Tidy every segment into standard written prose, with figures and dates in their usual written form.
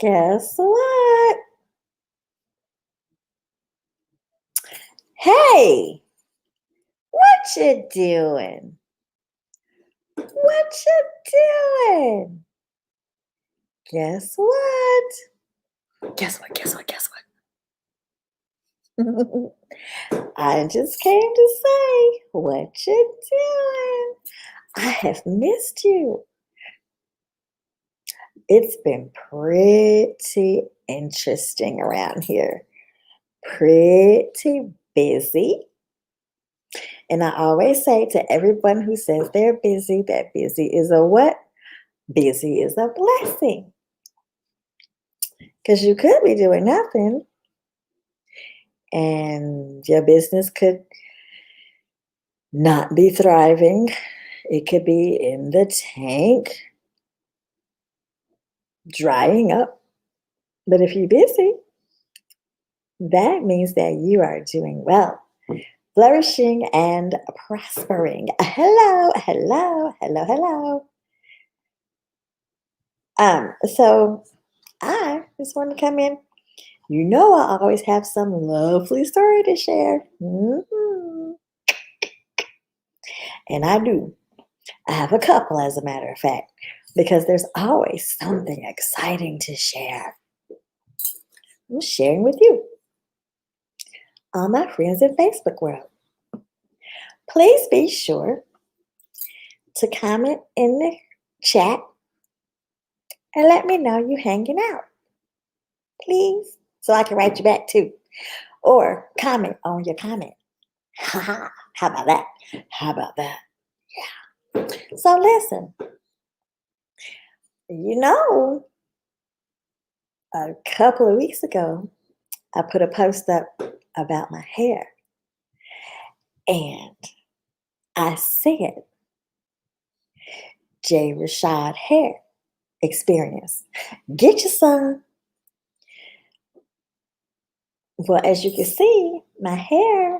Guess what? Hey, what you doing? What you doing? Guess what? Guess what? Guess what? Guess what? I just came to say, what you doing? I have missed you. It's been pretty interesting around here. Pretty busy. And I always say to everyone who says they're busy, that busy is a what? Busy is a blessing. Because you could be doing nothing and your business could not be thriving. It could be in the tank, drying up. But if you're busy, that means that you are doing well, flourishing and prospering. Hello, hello, hello, hello. So I just want to come in. You know, I always have some lovely story to share. And I do. I have a couple, as a matter of fact, because there's always something exciting to share. I'm sharing with you, all my friends in Facebook world. Please be sure to comment in the chat and let me know you hanging out, please, so I can write you back too. Or comment on your comment. How about that? How about that? Yeah. So listen, you know, a couple of weeks ago, I put a post up about my hair. And I said, J. Rashad hair experience. Get your son. Well, as you can see, my hair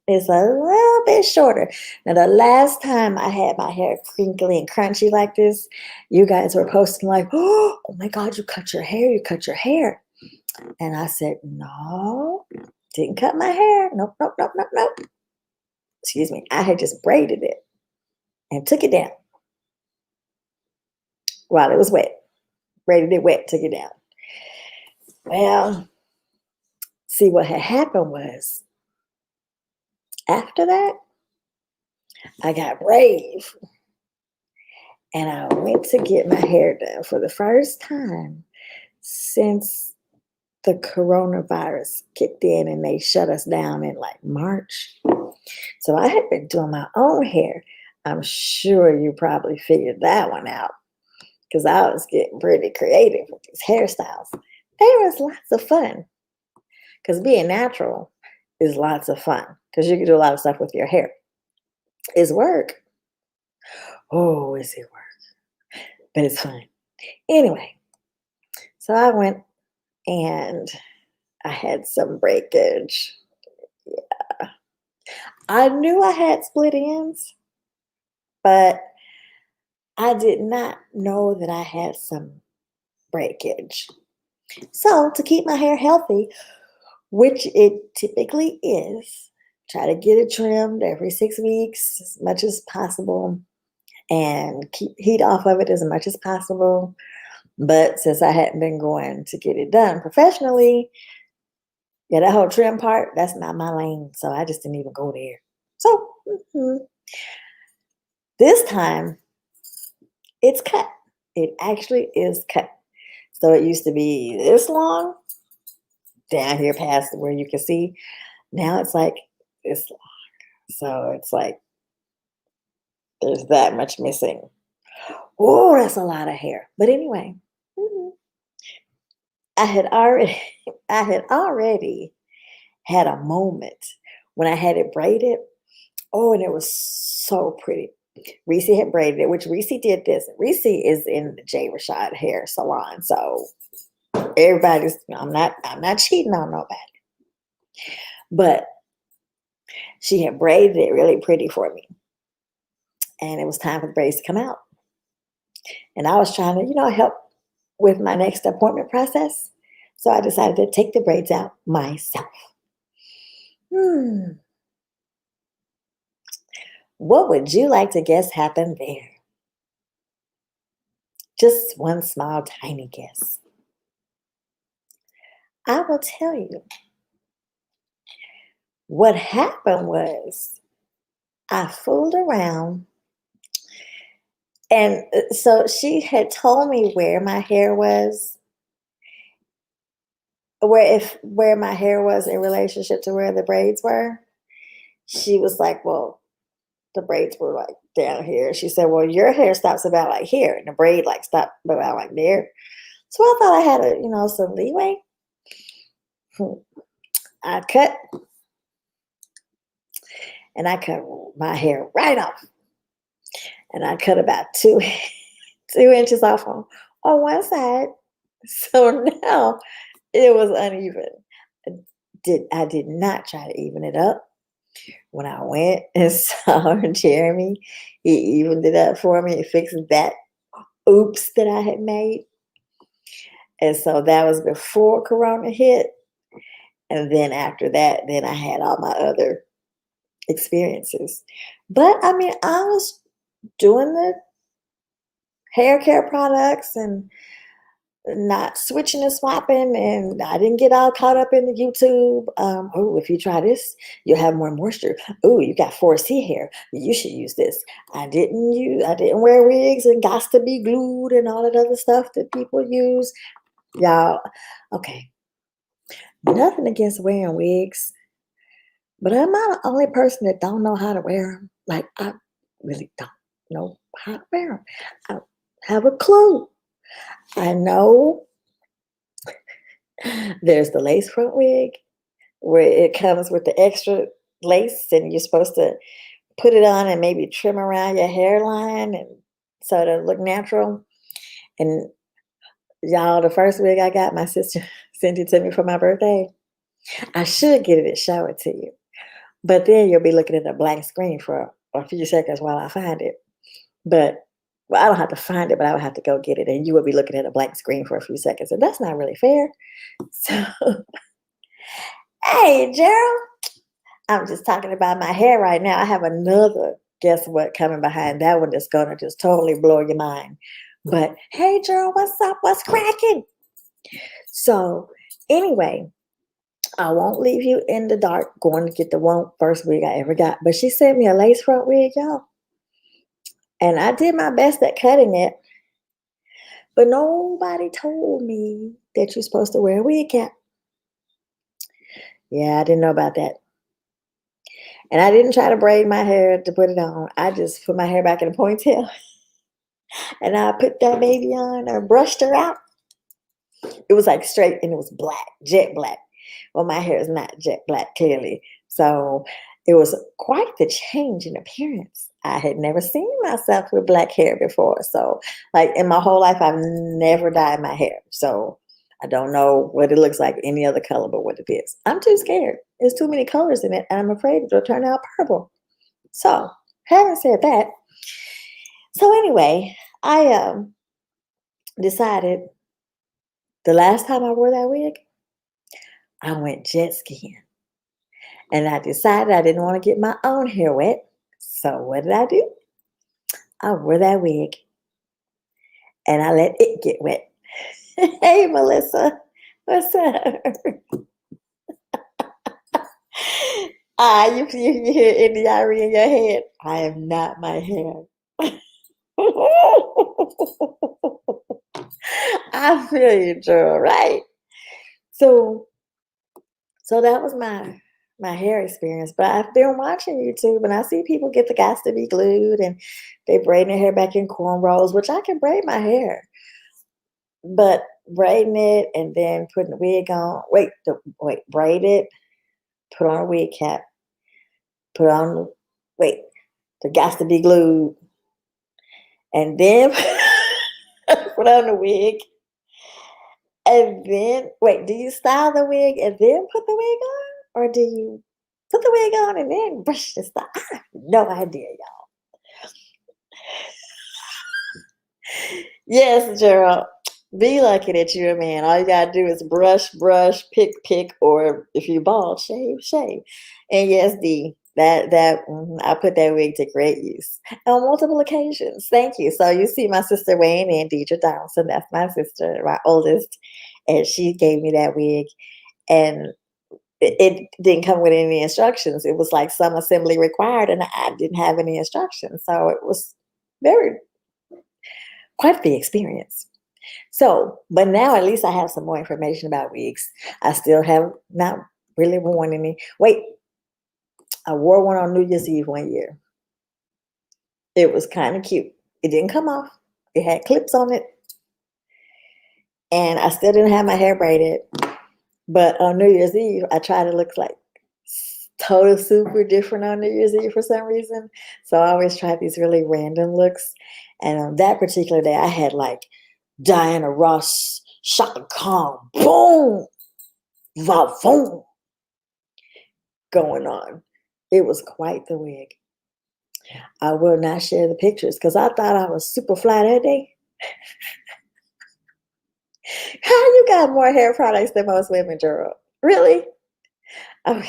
is a little bit shorter. Now, the last time I had my hair crinkly and crunchy like this, you guys were posting like, oh my God, you cut your hair, you cut your hair. And I said, no, didn't cut my hair. Nope, nope, nope, nope, nope. Excuse me. I had just braided it and took it down while it was wet. Braided it wet, took it down. Well, see, what had happened was after that, I got brave and I went to get my hair done for the first time since the coronavirus kicked in and they shut us down in like March. So I had been doing my own hair. I'm sure you probably figured that one out because I was getting pretty creative with these hairstyles. They was lots of fun because being natural is lots of fun because you can do a lot of stuff with your hair. It's work. Oh, is it work? But it's fun. Anyway, so I went and I had some breakage. Yeah. I knew I had split ends, but I did not know that I had some breakage. So to keep my hair healthy, which it typically is, try to get it trimmed every 6 weeks as much as possible and keep heat off of it as much as possible. But since I hadn't been going to get it done professionally, yeah, that whole trim part, that's not my lane. So I just didn't even go there. So this time it's cut. It actually is cut. So it used to be this long down here past where you can see. Now it's like this long. So it's like there's that much missing. Oh, that's a lot of hair. But anyway, mhm, I had already I had already had a moment when I had it braided. Oh, and it was so pretty. Reese had braided it, which Reese did this. Reese is in the J. Rashad hair salon. So everybody's I'm not cheating on nobody. But she had braided it really pretty for me. And it was time for the braids to come out. And I was trying to, help with my next appointment process. So I decided to take the braids out myself. Hmm. What would you like to guess happened there? Just one small, tiny guess. I will tell you. What happened was I fooled around, and so she had told me where my hair was, where my hair was in relationship to where the braids were. She was like, "Well, the braids were like down here." She said, "Well, your hair stops about like here, and the braid like stopped about like there." So I thought I had some leeway. Hmm. I cut and I cut my hair right off, and I cut about two 2 inches off on one side. So now it was uneven. I did not try to even it up. When I went and saw Jeremy, he evened it up for me. He fixed that oops that I had made. And so that was before Corona hit. And then after that, then I had all my other experiences. But I mean, I was doing the hair care products and not switching and swapping, and I didn't get all caught up in the YouTube. Oh, if you try this, you'll have more moisture. Oh, you got 4C hair. You should use this. I didn't wear wigs and got to be glued and all that other stuff that people use. Y'all, okay, nothing against wearing wigs, but am I the only person that don't know how to wear them? Like, I really don't know how to wear them. I don't have a clue. I know there's the lace front wig where it comes with the extra lace and you're supposed to put it on and maybe trim around your hairline and so it'll look natural. And y'all, the first wig I got, my sister sent it to me for my birthday. I should get it and show it to you. But then you'll be looking at a blank screen for a few seconds while I find it. But well, I don't have to find it, but I would have to go get it, and you would be looking at a blank screen for a few seconds, and that's not really fair. So, hey, Gerald, I'm just talking about my hair right now. I have another guess what coming behind that one that's gonna just totally blow your mind. But hey, Gerald, what's up? What's cracking? So, anyway, I won't leave you in the dark going to get the first wig I ever got. But she sent me a lace front wig, y'all. And I did my best at cutting it. But nobody told me that you're supposed to wear a wig cap. Yeah, I didn't know about that. And I didn't try to braid my hair to put it on. I just put my hair back in a ponytail and I put that baby on and brushed her out. It was like straight and it was black, jet black. Well, my hair is not jet black, clearly. So it was quite the change in appearance. I had never seen myself with black hair before. So, like in my whole life, I've never dyed my hair. So I don't know what it looks like any other color but what it is. I'm too scared. There's too many colors in it, and I'm afraid it'll turn out purple. So, having said that, so anyway, I decided the last time I wore that wig, I went jet skiing. And I decided I didn't want to get my own hair wet. So what did I do? I wore that wig and I let it get wet. Hey, Melissa. What's up? You hear Indiari in your head. I am not my hair. I feel you, Joe, right? So so that was my hair experience. But I've been watching YouTube and I see people get the guys to be glued and they braid their hair back in cornrows, which I can braid my hair. But braiding it and then putting the wig on, braid it, put on a wig cap, put on, wait, the got to be glued, and then put on the wig, and then, wait, do you style the wig and then put the wig on? Or do you put the wig on and then brush the style? I have no idea, y'all. Yes, Gerald. Be lucky that you're a man. All you gotta do is brush, brush, pick, or if you bald, shave, shave. And yes, D, I put that wig to great use on multiple occasions. Thank you. So you see my sister weighing in, Deidre Donaldson. That's my sister, my oldest, and she gave me that wig, and it didn't come with any instructions. It was like some assembly required, and I didn't have any instructions. So it was very quite the experience. So, but now at least I have some more information about wigs. I still have not really worn any. Wait, I wore one on New Year's Eve one year. It was kind of cute. It didn't come off. It had clips on it. And I still didn't have my hair braided. But on New Year's Eve, I tried to look like total super different on New Year's Eve for some reason. So I always tried these really random looks. And on that particular day, I had like Diana Ross, Shaka Khan, boom, va-voom going on. It was quite the wig. I will not share the pictures because I thought I was super fly that day. How you got more hair products than most women, Gerald? Really? Okay.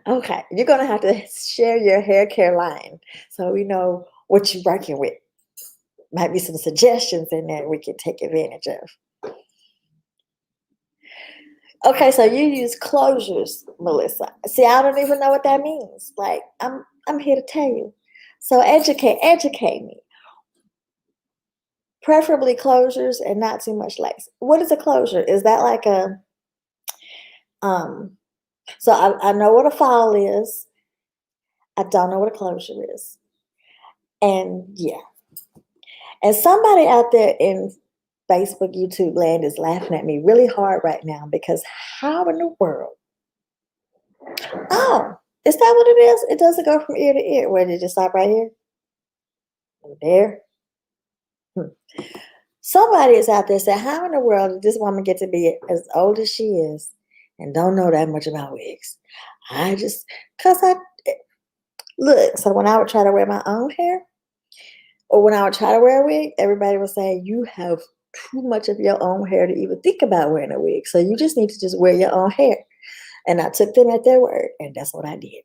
Okay. You're going to have to share your hair care line so we know what you're working with. Might be some suggestions in there we can take advantage of. Okay, so you use closures, Melissa. See, I don't even know what that means. Like, I'm here to tell you. So educate me. Preferably closures and not too much lace. What is a closure? Is that like a so I know what a fall is. I don't know what a closure is. And yeah. And somebody out there in Facebook, YouTube land is laughing at me really hard right now because how in the world? Oh, is that what it is? It doesn't go from ear to ear. Where did it just stop right here? There. Somebody is out there saying, how in the world did this woman get to be as old as she is and don't know that much about wigs? Look, so when I would try to wear my own hair, or when I would try to wear a wig, everybody would say, you have too much of your own hair to even think about wearing a wig. So you just need to just wear your own hair. And I took them at their word, and that's what I did.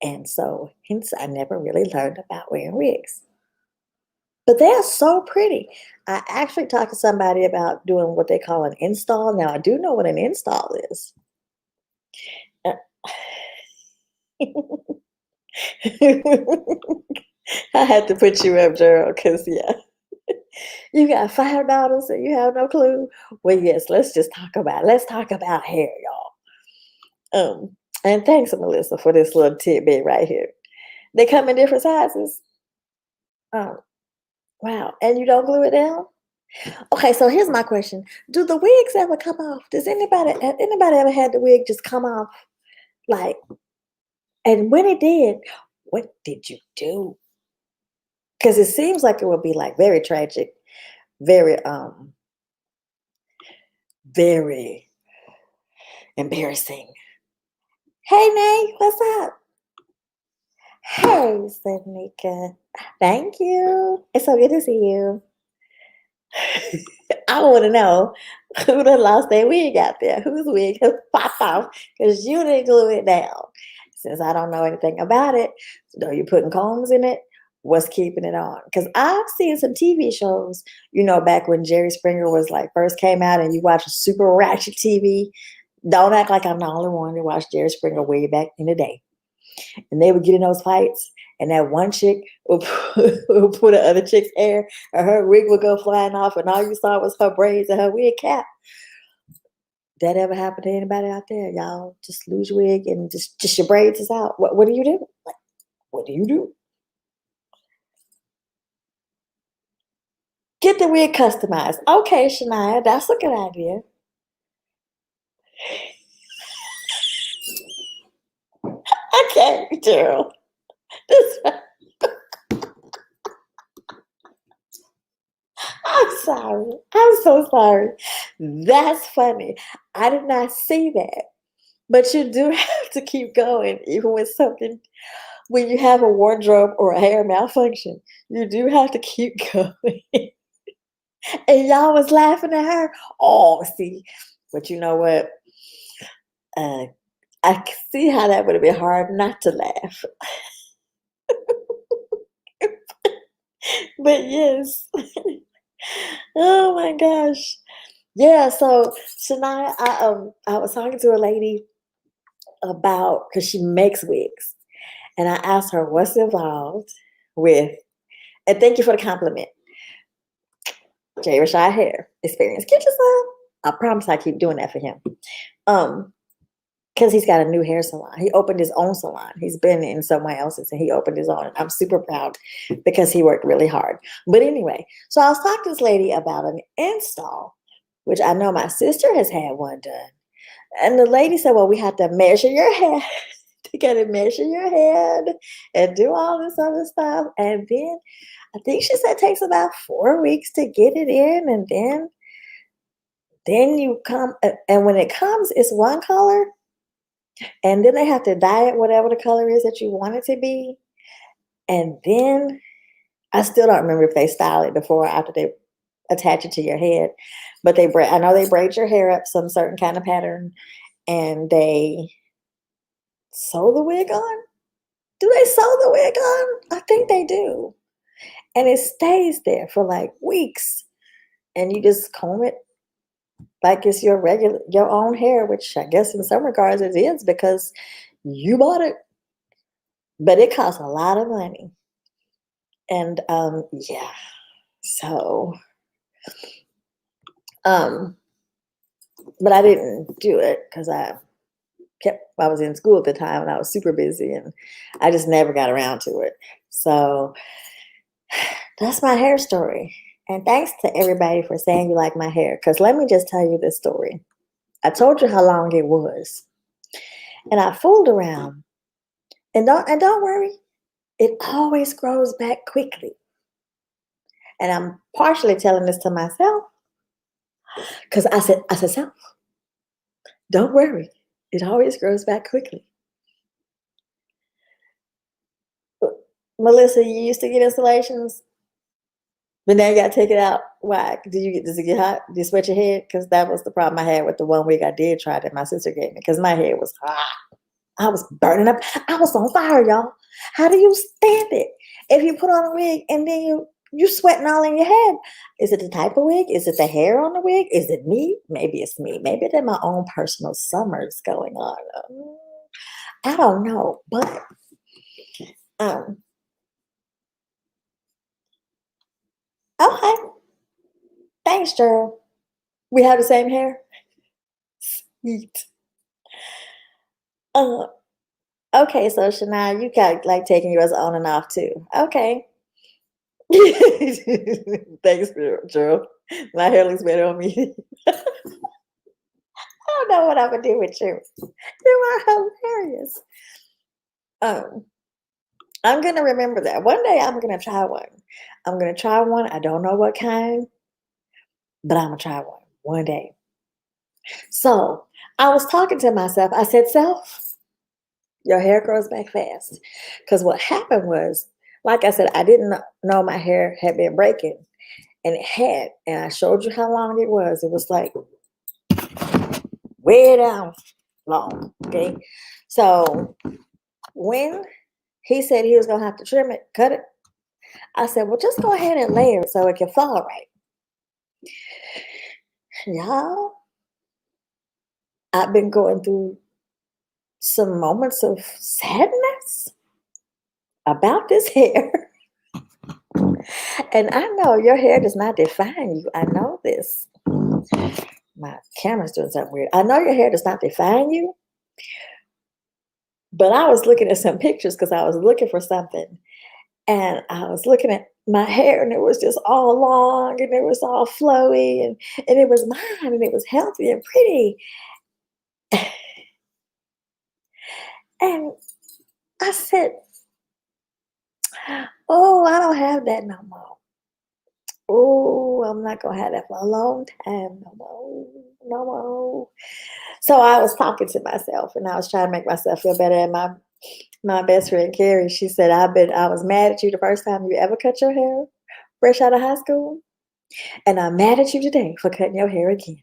And so, hence, I never really learned about wearing wigs. But they are so pretty. I actually talked to somebody about doing what they call an install. Now, I do know what an install is. I had to put you up, Gerald, because, yeah. You got $5 and you have no clue? Well, yes, let's talk about hair, y'all. And thanks, Melissa, for this little tidbit right here. They come in different sizes. Oh, wow. And you don't glue it down? Okay, so here's my question. Do the wigs ever come off? Have anybody ever had the wig just come off? Like, and when it did, what did you do? Because it seems like it would be like very tragic, very very embarrassing. Hey Nay, what's up? Hey Sanika. Thank you. It's so good to see you. I want to know who done lost their wig out there. Whose wig has popped off because you didn't glue it down. Since I don't know anything about it, so are you putting combs in it? What's keeping it on? Because I've seen some TV shows, back when Jerry Springer was like first came out and you watch a super ratchet TV. Don't act like I'm the only one to watch Jerry Springer way back in the day. And they would get in those fights, and that one chick would put the other chick's hair, or her wig would go flying off, and all you saw was her braids and her wig cap. That ever happened to anybody out there? Y'all just lose your wig and just your braids is out. What do you do? Like, what do you do? Get the wig customized. Okay, Shania, that's a good idea. Okay, Gerald. I'm sorry. I'm so sorry. That's funny. I did not see that. But you do have to keep going, even with something when you have a wardrobe or a hair malfunction. You do have to keep going. And y'all was laughing at her. Oh, see, but you know what? Uh, I can see how that would have been hard not to laugh. But yes. Oh my gosh. Yeah, so Shania, I was talking to a lady about because she makes wigs, and I asked her what's involved with, and thank you for the compliment, Jay Rashad hair experience. Get yourself. I promise I keep doing that for him. Um, because he's got a new hair salon. He opened his own salon. He's been in someone else's and he opened his own. I'm super proud because he worked really hard. But anyway, so I was talking to this lady about an install, which I know my sister has had one done. And the lady said, well, we have to measure your head. You got to measure your head and do all this other stuff. And then I think she said it takes about 4 weeks to get it in. And then you come, and when it comes, it's one color. And then they have to dye it whatever the color is that you want it to be. And then I still don't remember if they style it before or after they attach it to your head. But they braid, I know they braid your hair up some certain kind of pattern and they sew the wig on. Do they sew the wig on? I think they do. And it stays there for like weeks. And you just comb it like it's your own hair, which I guess in some regards it is because you bought it. But it costs a lot of money. And yeah. So but I didn't do it because I was in school at the time and I was super busy and I just never got around to it. So that's my hair story. And thanks to everybody for saying you like my hair. Because let me just tell you this story. I told you how long it was. And I fooled around. And don't worry, it always grows back quickly. And I'm partially telling this to myself. Because I said, self, don't worry. It always grows back quickly. Melissa, you used to get installations, but now you got to take it out. Why? Does it get hot? Did you sweat your head? Because that was the problem I had with the one wig I did try that my sister gave me. Because my head was hot. I was burning up. I was on fire, y'all. How do you stand it? If you put on a wig and then you sweating all in your head. Is it the type of wig? Is it the hair on the wig? Is it me? Maybe it's me. Maybe it's my own personal summers going on. I don't know, but um, okay. Thanks, Gerald. We have the same hair. Sweet. Uh, okay, so Shania, you got like taking yours on and off too. Okay. Thanks, Gerald. My hair looks better on me. I don't know what I'm gonna do with you. You are hilarious. Um, I'm gonna remember that. One day I'm gonna try one. I'm gonna try one. I don't know what kind, but I'm gonna try one day. So I was talking to myself. I said, self, your hair grows back fast. Because what happened was, like I said, I didn't know my hair had been breaking. And it had. And I showed you how long it was. It was like way down long. Okay. So when he said he was going to have to trim it, cut it, I said, well, just go ahead and layer it so it can fall right. Y'all, I've been going through some moments of sadness about this hair. And I know your hair does not define you. I know this. My camera's doing something weird. I know your hair does not define you. But I was looking at some pictures because I was looking for something. And I was looking at my hair and it was just all long and it was all flowy and it was mine and it was healthy and pretty. And I said, oh, I don't have that no more. Oh, I'm not gonna have that for a long time. No more. No more. So I was talking to myself and I was trying to make myself feel better. And my best friend Carrie, she said, I was mad at you the first time you ever cut your hair fresh out of high school. And I'm mad at you today for cutting your hair again.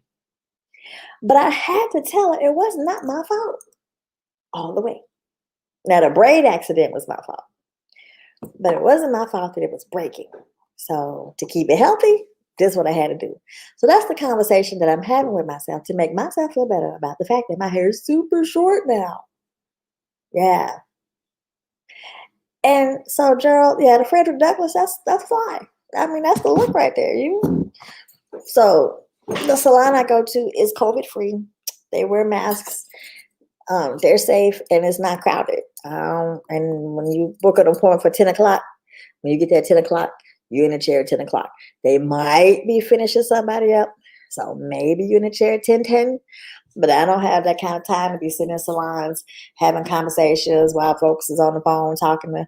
But I had to tell her it was not my fault all the way. Now, the braid accident was my fault, but it wasn't my fault that it was breaking. So, to keep it healthy, this is what I had to do. So, that's the conversation that I'm having with myself to make myself feel better about the fact that my hair is super short now. Yeah. And so, Gerald, yeah, the Frederick Douglass, that's fine. I mean, that's the look right there. So the salon I go to is COVID free. They wear masks. They're safe and it's not crowded. And when you book an appointment for 10 o'clock, when you get there at 10 o'clock, you're in a chair at 10 o'clock. They might be finishing somebody up. So maybe you're in a chair at 10:10. But I don't have that kind of time to be sitting in salons having conversations while folks is on the phone talking to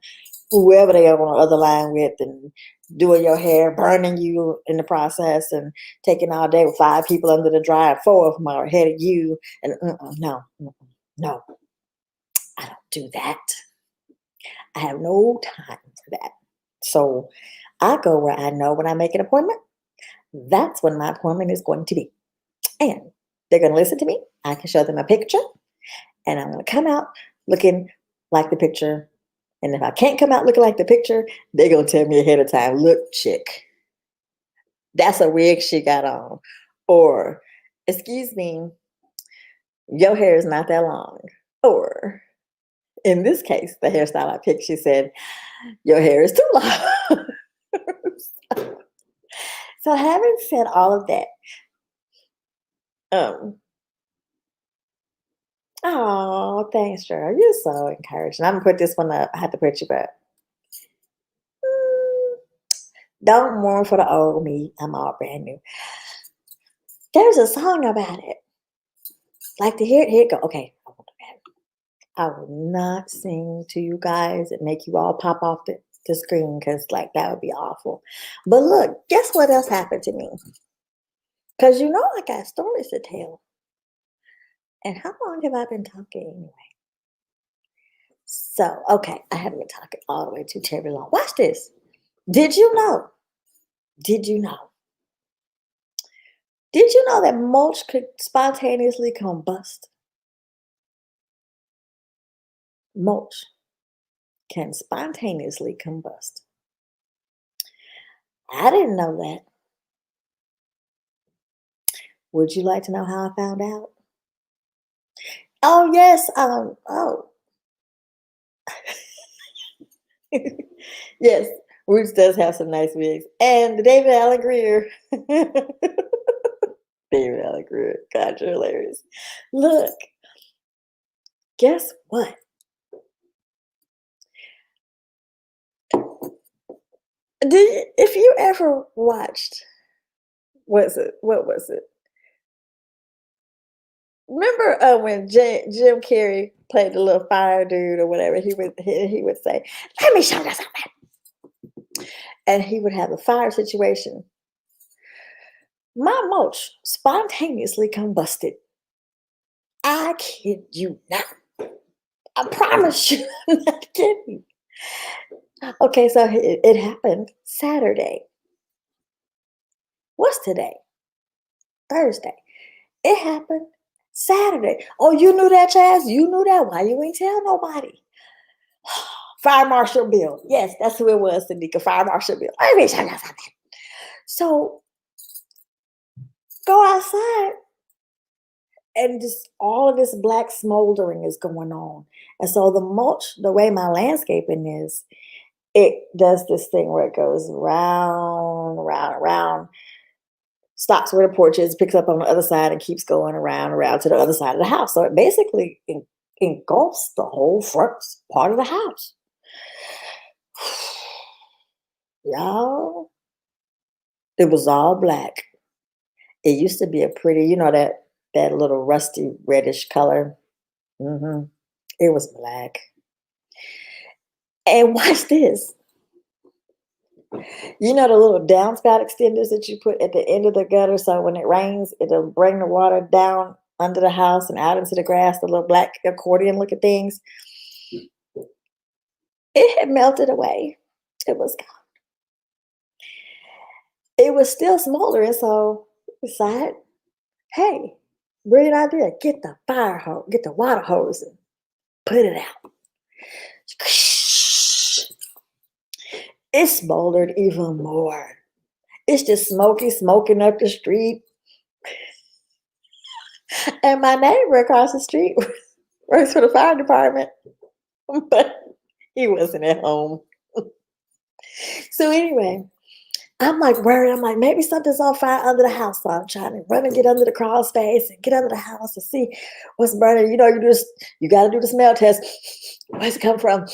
whoever they are on the other line with and doing your hair, burning you in the process and taking all day with 5 people under the dryer, 4 of them are ahead of you. And no, I don't do that. I have no time for that. So I go where I know when I make an appointment, that's when my appointment is going to be. And they're going to listen to me. I can show them a picture and I'm going to come out looking like the picture. And if I can't come out looking like the picture, they're going to tell me ahead of time, look, chick, that's a wig she got on. Or, excuse me, your hair is not that long. Or, in this case, the hairstyle I picked, she said, your hair is too long. So having said all of that, um, oh, thanks, Cheryl. You're so encouraging. I'm gonna put this one up. I have to put you back. Mm, don't mourn for the old me. I'm all brand new. There's a song about it. Like to hear it, here it go. Okay, I will not sing to you guys and make you all pop off the screen because like that would be awful. But look, guess what else happened to me? Because you know I got stories to tell. And how long have I been talking anyway? So, okay, I haven't been talking all the way too terribly long. Watch this. Did you know? Did you know? Did you know that mulch could spontaneously combust? Mulch can spontaneously combust. I didn't know that. Would you like to know how I found out? Oh, yes. Yes, Roots does have some nice wigs. And the David Allen Greer. David Allen Greer. God, you're hilarious. Look, guess what? If you ever watched, what was it? Remember when Jim Carrey played the little fire dude or whatever? He would say, "Let me show you something," and he would have a fire situation. My mulch spontaneously combusted. I kid you not. I promise you, I'm not kidding. Okay, so it happened Saturday. What's today? Thursday. It happened Saturday. Oh, you knew that, Chaz? You knew that? Why you ain't tell nobody? Fire Marshal Bill. Yes, that's who it was, Tanika. Fire Marshal Bill. Let me tell you something. So go outside and just all of this black smoldering is going on. And so the mulch, the way my landscaping is, it does this thing where it goes round, round, around, stops where the porch is, picks up on the other side, and keeps going around to the other side of the house. So it basically engulfs the whole front part of the house. Y'all, it was all black. It used to be a pretty, that little rusty reddish color. hmm It was black. And watch this. You know the little downspout extenders that you put at the end of the gutter, so when it rains, it'll bring the water down under the house and out into the grass, the little black accordion looking things. It had melted away. It was gone. it was still smoldering, so we decided, hey, brilliant idea. Get the fire hose, get the water hose and put it out. It smoldered even more. It's just smoking up the street. And my neighbor across the street works for the fire department, but he wasn't at home. So anyway, I'm like worried. I'm like, maybe something's on fire under the house. So I'm trying to run and get under the crawl space and get under the house to see what's burning. You got to do the smell test. Where's it come from?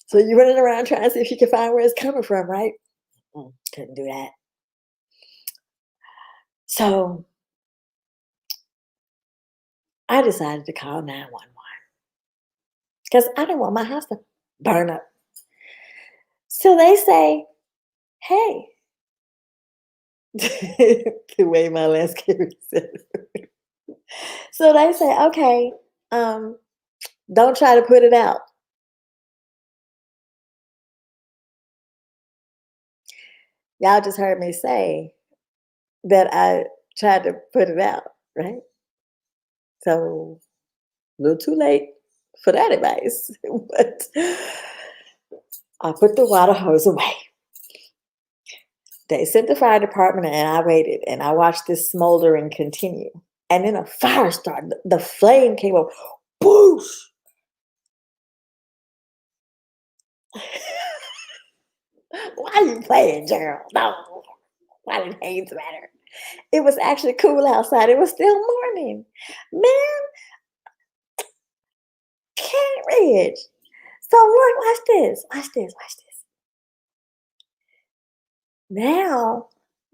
So you're running around trying to see if you can find where it's coming from, right? Couldn't do that. So I decided to call 911 because I didn't want my house to burn up. So they say, hey, the way my landscaper said it. So they say, okay, don't try to put it out. Y'all just heard me say that I tried to put it out, right? So a little too late for that advice. But I put the water hose away. They sent the fire department and I waited and I watched this smoldering continue. And then a fire started. The flame came up. Boosh! Why are you playing, Gerald? No. Why did Haynes matter? It was actually cool outside. It was still morning. Man, Kent Ridge. So look, watch this. Watch this. Watch this. Now,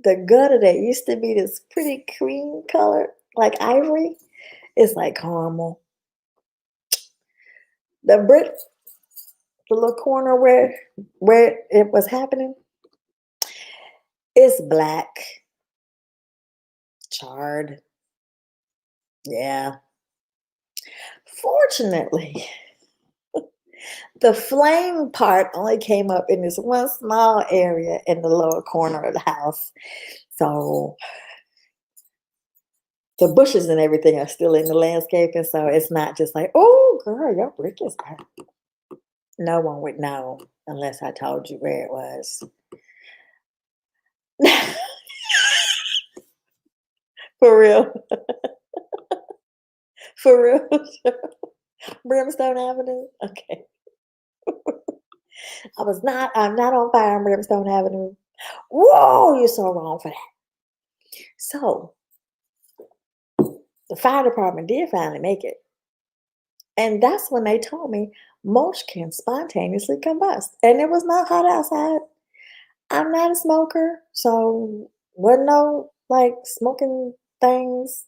the gutter that used to be this pretty cream color, like ivory, is like caramel. The brick, the little corner where it was happening, it's black, charred. Yeah. Fortunately, the flame part only came up in this one small area in the lower corner of the house. So the bushes and everything are still in the landscaping. So it's not just like, oh, girl, your brick is burnt. No one would know unless I told you where it was. For real. For real. Brimstone Avenue. Okay. I'm not on fire on Brimstone Avenue. Whoa, you're so wrong for that. So the fire department did finally make it. And that's when they told me mulch can spontaneously combust. And it was not hot outside. I'm not a smoker, so wasn't no like smoking things,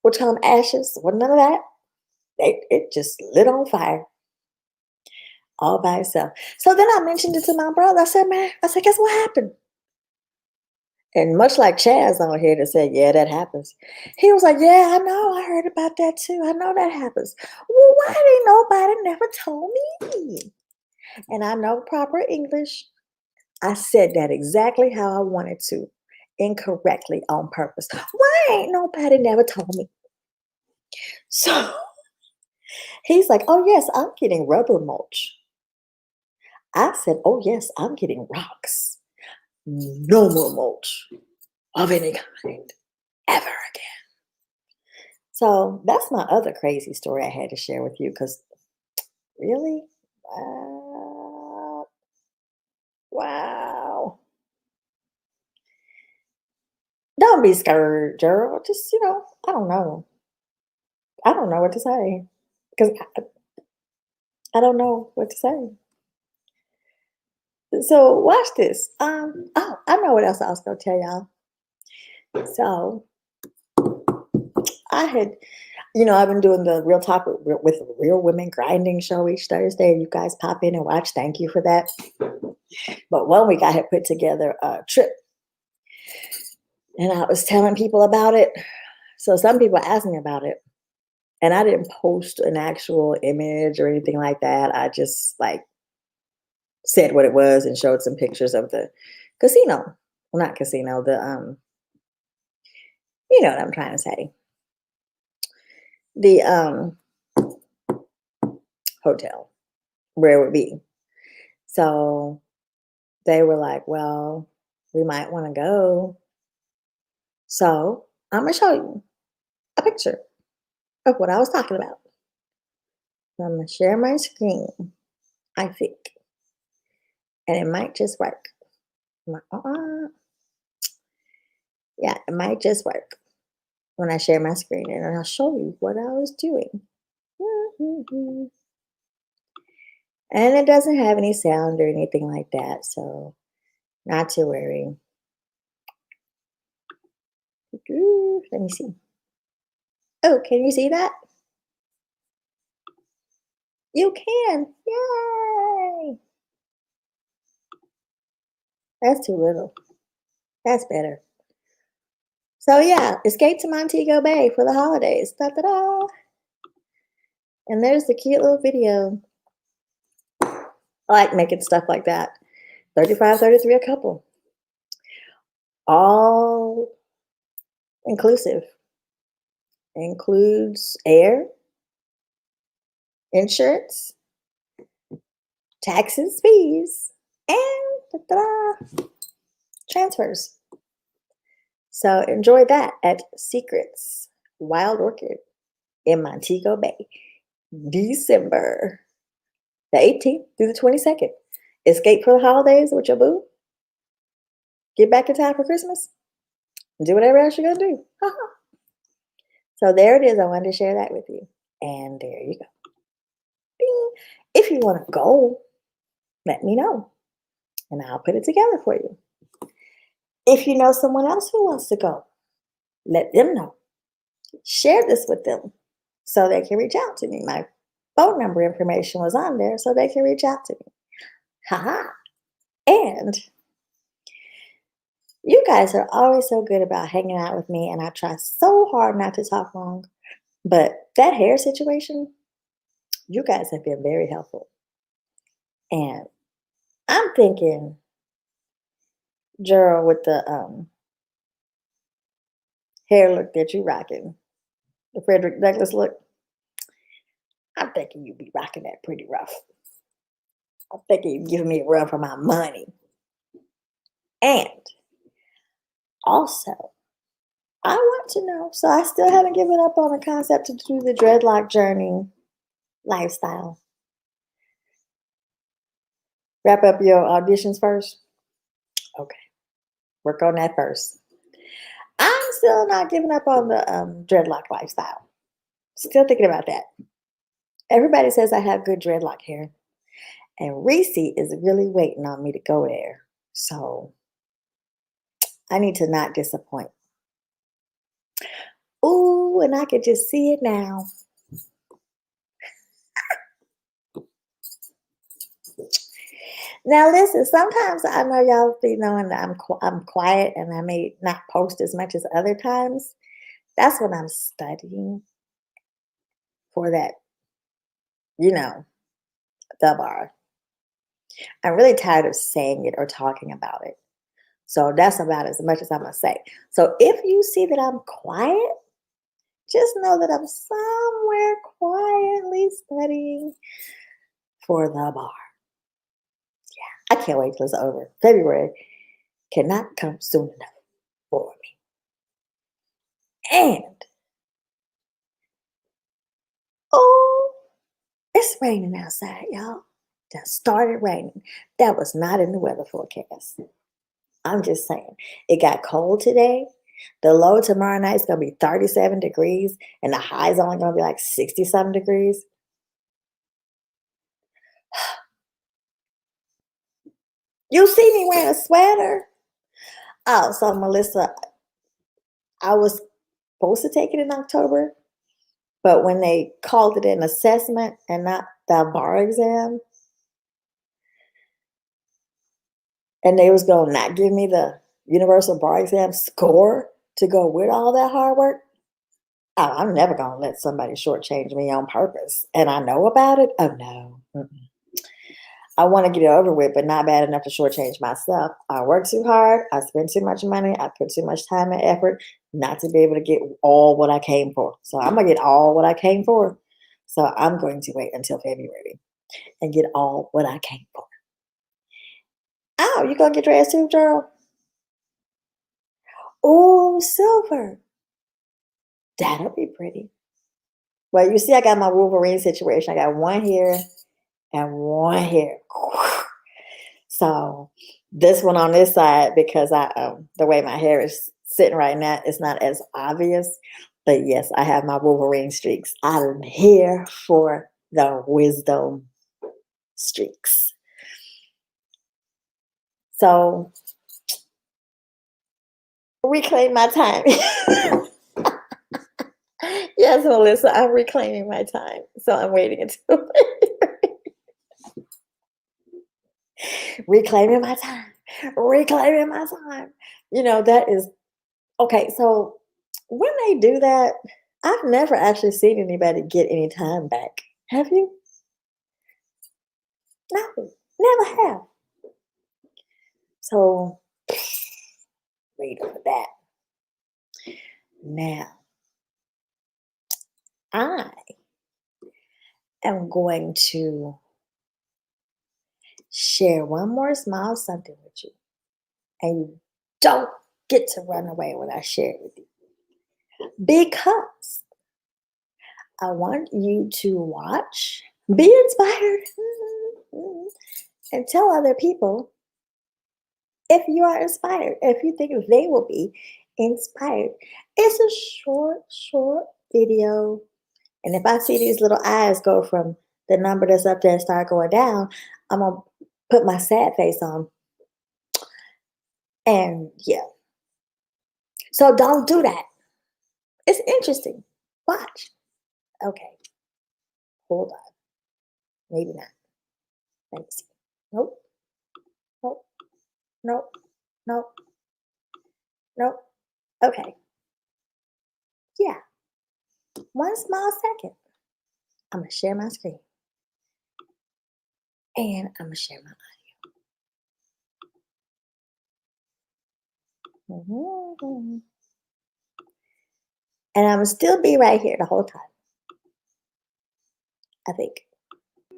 which come ashes, wasn't none of that. It just lit on fire all by itself. So then I mentioned it to my brother. I said, man, guess what happened? And much like Chaz on here that said, yeah, that happens. He was like, yeah, I know. I heard about that too. I know that happens. Well, why didn't nobody never told me? And I know proper English. I said that exactly how I wanted to, incorrectly on purpose. Why ain't nobody never told me? So he's like, oh, yes, I'm getting rubber mulch. I said, oh, yes, I'm getting rocks. No more mulch of any kind ever again. So that's my other crazy story I had to share with you because really? Wow. Don't be scared, Gerald. Just, I don't know. I don't know what to say because I don't know what to say. So watch this. Oh, I know what else I was gonna tell y'all. So I had, I've been doing the Real Talk with Real Women Grinding show each Thursday. You guys pop in and watch. Thank you for that. But one week I had put together a trip, and I was telling people about it. So some people asked me about it, and I didn't post an actual image or anything like that. I just said what it was and showed some pictures of the casino. Well, not casino, you know what I'm trying to say. The hotel where it would be. So they were like, well, we might want to go. So I'm gonna show you a picture of what I was talking about. I'm gonna share my screen, I think, and it might just work. I'm like, yeah, it might just work when I share my screen, and I'll show you what I was doing. And it doesn't have any sound or anything like that, so not to worry. Let me see. Oh, can you see that? You can. Yay! That's too little. That's better. So yeah, escape to Montego Bay for the holidays. Da da da. And there's the cute little video. I like making stuff like that. 35, 33 a couple. All inclusive. Includes air, insurance, taxes, fees, and ta-da, transfers. So enjoy that at Secrets Wild Orchid in Montego Bay, December the 18th through the 22nd. Escape for the holidays with your boo. Get back in time for Christmas. Do whatever else you're gonna do. So there it is. I wanted to share that with you. And there you go. Bing. If you want to go, let me know. And I'll put it together for you. If you know someone else who wants to go, let them know. Share this with them so they can reach out to me. My phone number information was on there so they can reach out to me. Haha. And you guys are always so good about hanging out with me, and I try so hard not to talk long. But that hair situation, you guys have been very helpful. And I'm thinking, Gerald, with the hair look that you rocking, the Frederick Douglass look, I'm thinking you'd be rocking that pretty rough. I'm thinking you're giving me a run for my money. And also, I want to know, so I still haven't given up on the concept to do the dreadlock journey lifestyle. Wrap up your auditions first. Okay, work on that first. I'm still not giving up on the dreadlock lifestyle. Still thinking about that. Everybody says I have good dreadlock hair, and Reese is really waiting on me to go there. So I need to not disappoint. Ooh, and I could just see it now. Now listen, sometimes I know y'all be knowing that I'm quiet and I may not post as much as other times. That's when I'm studying for that, you know, the bar. I'm really tired of saying it or talking about it. So that's about as much as I'm gonna say. So if you see that I'm quiet, just know that I'm somewhere quietly studying for the bar. I can't wait till it's over. February cannot come soon enough for me. And oh, it's raining outside, y'all. That started raining. That was not in the weather forecast. I'm just saying. It got cold today. The low tomorrow night is going to be 37 degrees, and the high is only going to be like 60 something degrees. You see me wearing a sweater? Oh, so Melissa, I was supposed to take it in October, but when they called it an assessment and not the bar exam, and they was going to not give me the universal bar exam score to go with all that hard work, oh, I'm never going to let somebody shortchange me on purpose. And I know about it. Oh, no. Mm-mm. I want to get it over with, but not bad enough to shortchange myself. I work too hard. I spend too much money. I put too much time and effort not to be able to get all what I came for. So I'm going to get all what I came for. So I'm going to wait until February and get all what I came for. Oh, you going to get dressed too, Gerald? Oh, silver. That'll be pretty. Well, you see, I got my Wolverine situation. I got one here and one here. So this one on this side, because the way my hair is sitting right now, it's not as obvious. But yes, I have my Wolverine streaks. I'm here for the wisdom streaks. So reclaim my time. Yes, Melissa, I'm reclaiming my time. So I'm waiting until reclaiming my time. Reclaiming my time. That is okay. So when they do that, I've never actually seen anybody get any time back. Have you? No, never have. So wait on that. Now, I am going to share one more small something with you. And you don't get to run away when I share it with you. Because I want you to watch, be inspired, and tell other people if you are inspired, if you think they will be inspired. It's a short video. And if I see these little eyes go from the number that's up there and start going down, I'm going to put my sad face on. And yeah. So don't do that. It's interesting. Watch. Okay. Hold on. Maybe not. Let me see. Nope. Nope. Nope. Nope. Nope. Okay. Yeah. One small second. I'm going to share my screen. And I'm going to share my audio. And I'm going to still be right here the whole time. I think.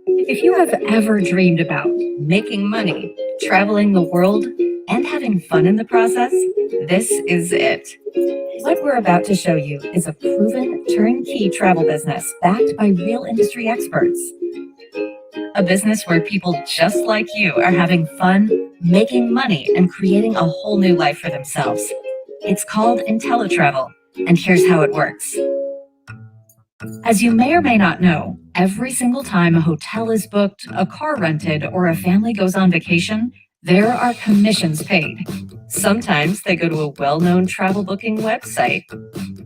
If you have ever dreamed about making money, traveling the world, and having fun in the process, this is it. What we're about to show you is a proven turnkey travel business backed by real industry experts. A business where people just like you are having fun, making money, and creating a whole new life for themselves. It's called IntelliTravel, and here's how it works. As you may or may not know, every single time a hotel is booked, a car rented, or a family goes on vacation, there are commissions paid. Sometimes they go to a well-known travel booking website.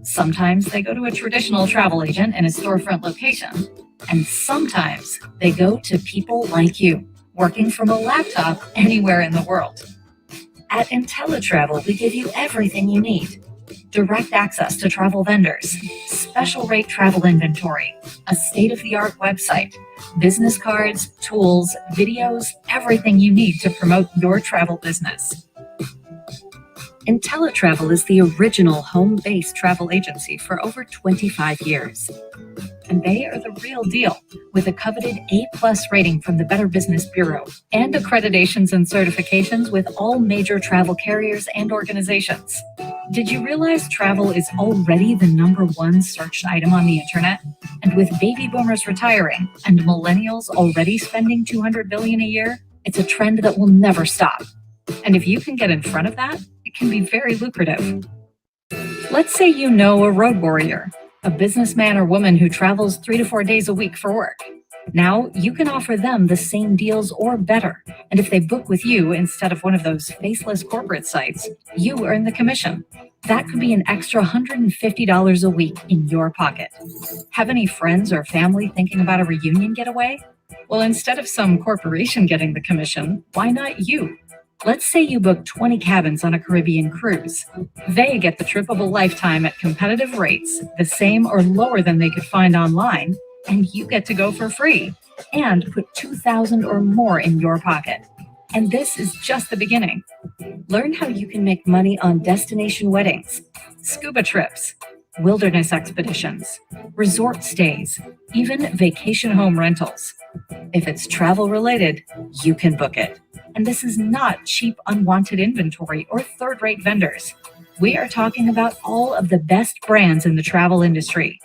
Sometimes they go to a traditional travel agent in a storefront location. And sometimes they go to people like you, working from a laptop anywhere in the world. At IntelliTravel, we give you everything you need. Direct access to travel vendors, special rate travel inventory, a state-of-the-art website, business cards, tools, videos, everything you need to promote your travel business. IntelliTravel is the original home-based travel agency for over 25 years. And they are the real deal, with a coveted A+ rating from the Better Business Bureau and accreditations and certifications with all major travel carriers and organizations. Did you realize travel is already the #1 searched item on the internet? And with baby boomers retiring and millennials already spending $200 billion a year, it's a trend that will never stop. And if you can get in front of that, it can be very lucrative. Let's say you know a road warrior, a businessman or woman who travels 3 to 4 days a week for work. Now you can offer them the same deals or better. And if they book with you instead of one of those faceless corporate sites, you earn the commission. That could be an extra $150 a week in your pocket. Have any friends or family thinking about a reunion getaway? Well, instead of some corporation getting the commission, why not you? Let's say you book 20 cabins on a Caribbean cruise. They get the trip of a lifetime at competitive rates, the same or lower than they could find online, and you get to go for free. and put 2,000 or more in your pocket. And this is just the beginning. Learn how you can make money on destination weddings, scuba trips, wilderness expeditions, resort stays, even vacation home rentals. If it's travel related, you can book it. And this is not cheap, unwanted inventory or third rate vendors. We are talking about all of the best brands in the travel industry: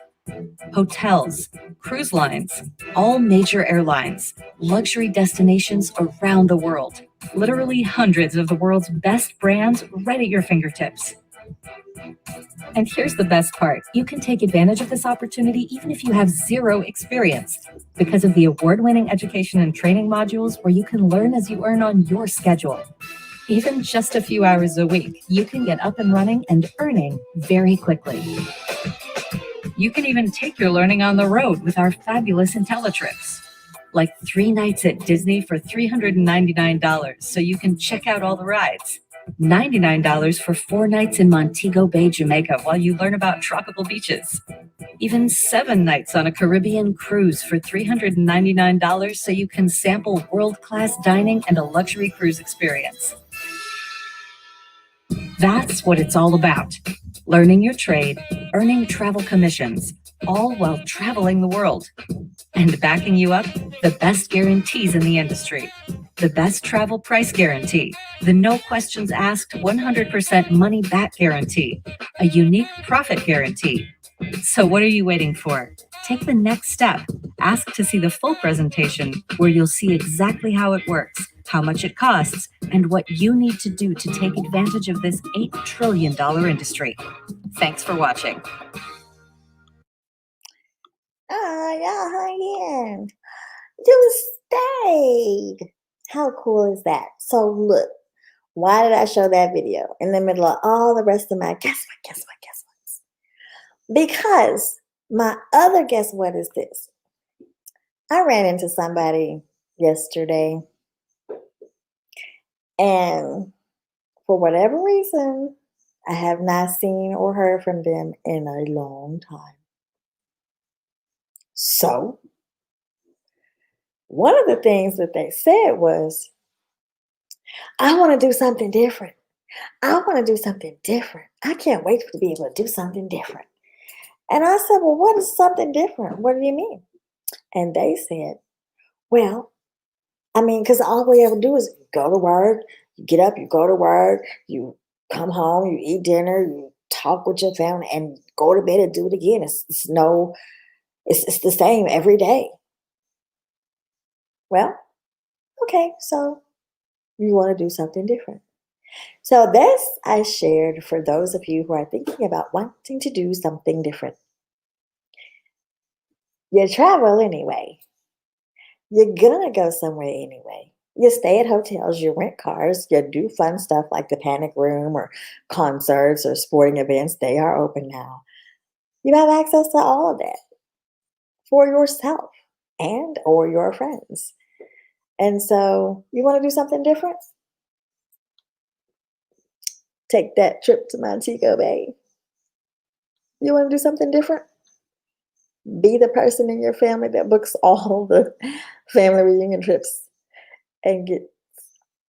hotels, cruise lines, all major airlines, luxury destinations around the world. Literally hundreds of the world's best brands right at your fingertips. And here's the best part: you can take advantage of this opportunity even if you have zero experience, because of the award winning education and training modules where you can learn as you earn on your schedule. Even just a few hours a week, you can get up and running and earning very quickly. You can even take your learning on the road with our fabulous IntelliTrips. Like 3 nights at Disney for $399 so you can check out all the rides. $99 for 4 nights in Montego Bay, Jamaica while you learn about tropical beaches. Even 7 nights on a Caribbean cruise for $399 so you can sample world-class dining and a luxury cruise experience. That's what it's all about: learning your trade, earning travel commissions, all while traveling the world. And backing you up, the best guarantees in the industry. The best travel price guarantee, the no questions asked 100% money back guarantee, a unique profit guarantee. So what are you waiting for? Take the next step. Ask to see the full presentation where you'll see exactly how it works, how much it costs, and what you need to do to take advantage of this $8 trillion industry. Thanks for watching. Y'all hung in. You stayed. How cool is that? So look, why did I show that video in the middle of all the rest of my guess what? Because my other guess what is this. I ran into somebody yesterday, and for whatever reason, I have not seen or heard from them in a long time. So, one of the things that they said was, I want to do something different. I want to do something different. I can't wait to be able to do something different. And I said, well, what is something different? What do you mean? And they said, well, because all we ever do is go to work, you get up, you go to work, you come home, you eat dinner, you talk with your family, and go to bed and do it again. It's the same every day. Well, okay, so you want to do something different. So this I shared for those of you who are thinking about wanting to do something different. You travel anyway. You're gonna go somewhere anyway. You stay at hotels, you rent cars, you do fun stuff like the Panic Room or concerts or sporting events. They are open now. You have access to all of that for yourself and or your friends. And so you want to do something different? Take that trip to Montego Bay. You want to do something different? Be the person in your family that books all the family reunion trips and get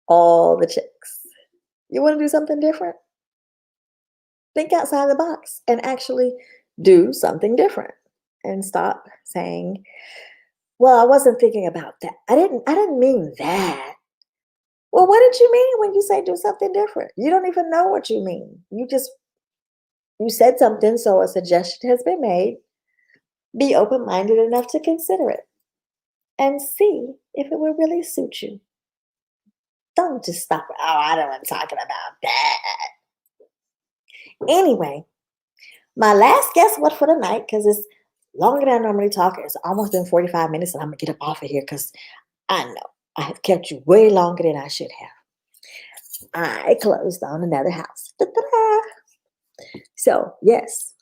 all the checks. You want to do something different? Think outside the box and actually do something different and stop saying, well, I wasn't thinking about that. I didn't mean that. Well, what did you mean when you say do something different? You don't even know what you mean. You said something, so a suggestion has been made. Be open-minded enough to consider it and see if it will really suit you. Don't just stop. Oh, I don't want to talk about that. Anyway, my last guess what for the night, because it's longer than I normally talk. It's almost been 45 minutes, and I'm going to get up off of here because I know I have kept you way longer than I should have. I closed on another house. Da-da-da. So, yes,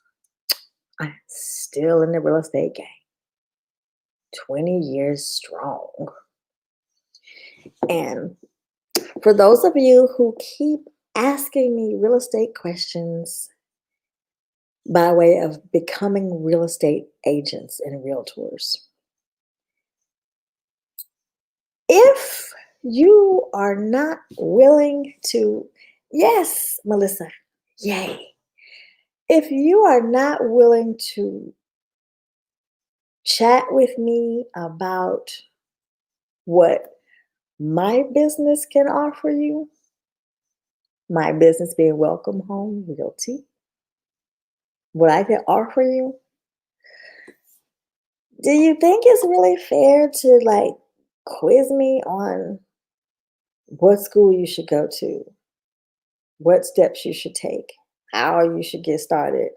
I'm still in the real estate game. 20 years strong. And for those of you who keep asking me real estate questions by way of becoming real estate agents and realtors, If you are not willing to, yes, Melissa, yay. If you are not willing to chat with me about what my business can offer you, my business being Welcome Home Realty, what I can offer you, do you think it's really fair to like quiz me on what school you should go to, what steps you should take, how you should get started,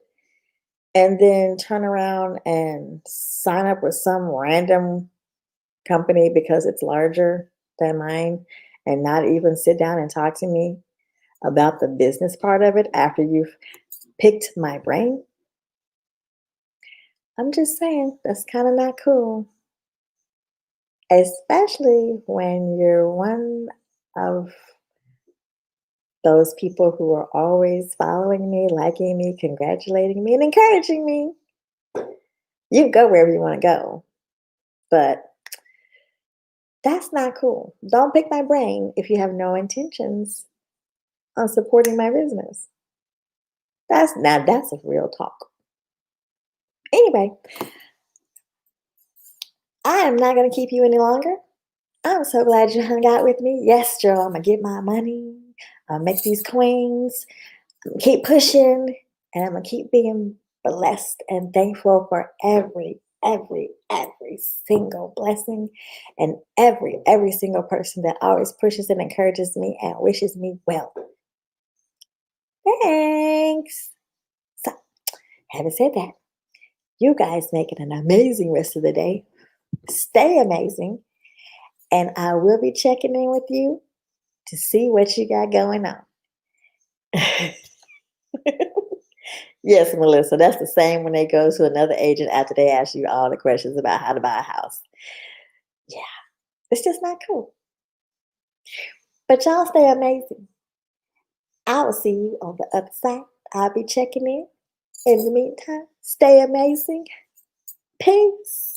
and then turn around and sign up with some random company because it's larger than mine and not even sit down and talk to me about the business part of it after you've picked my brain? I'm just saying, that's kind of not cool, especially when you're one of those people who are always following me, liking me, congratulating me, and encouraging me. You can go wherever you want to go, but that's not cool. Don't pick my brain if you have no intentions on supporting my business. That's a real talk. Anyway, I am not going to keep you any longer. I'm so glad you hung out with me. Yes, Joe, I'm going to get my money, make these coins, keep pushing, and I'm going to keep being blessed and thankful for every single blessing and every single person that always pushes and encourages me and wishes me well. Thanks. So, having said that, you guys make it an amazing rest of the day. Stay amazing. And I will be checking in with you to see what you got going on. Yes, Melissa, that's the same when they go to another agent after they ask you all the questions about how to buy a house. Yeah, it's just not cool. But y'all stay amazing. I will see you on the other side. I'll be checking in. In the meantime, stay amazing. Peace.